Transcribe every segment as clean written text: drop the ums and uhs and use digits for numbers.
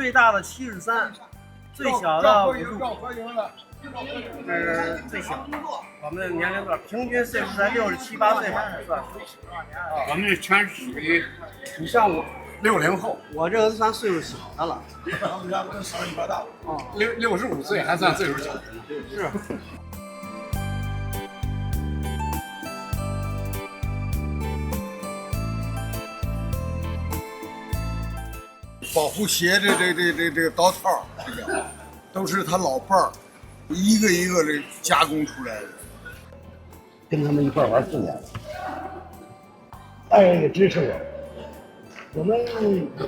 最大的73，最小的55。这是最小的。我们的年龄段平均岁数在67、8岁吧，算。我们全属于你像我60后，我这个算岁数小的了。他们家跟上一边大。65岁还算岁数小。是。保护鞋的这个刀套，都是他老伴儿一个一个的加工出来的。跟他们一块玩4年了，爱人也支持我。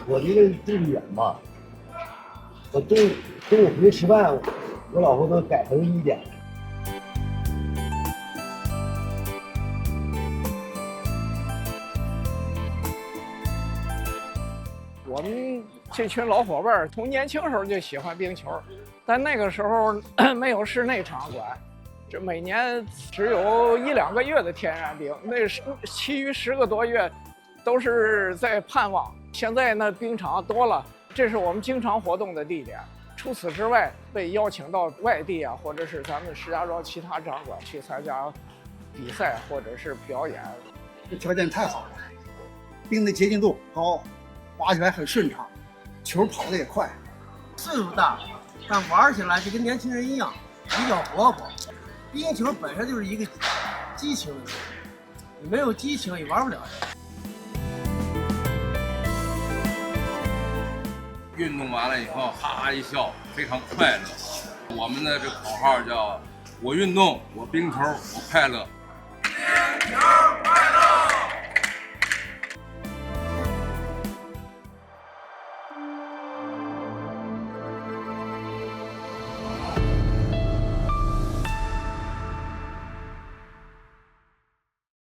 我离得住得远嘛，我中午回去吃饭，我老婆都改成1点。我们这群老伙伴从年轻时候就喜欢冰球，但那个时候没有室内场馆，这每年只有1、2个月的天然冰，其余10个多月都是在盼望。现在呢，冰场多了，这是我们经常活动的地点。除此之外，被邀请到外地啊，或者是咱们石家庄其他场馆去参加比赛或者是表演。这条件太好了，冰的洁净度高，滑起来很顺畅，球跑得也快。岁数大，但玩起来就跟年轻人一样，比较活泼。冰球本身就是一个激情的东西，你没有激情也玩不了。运动完了以后，哈哈一笑，非常快乐。我们的这口号叫“我运动，我冰球，我快乐”。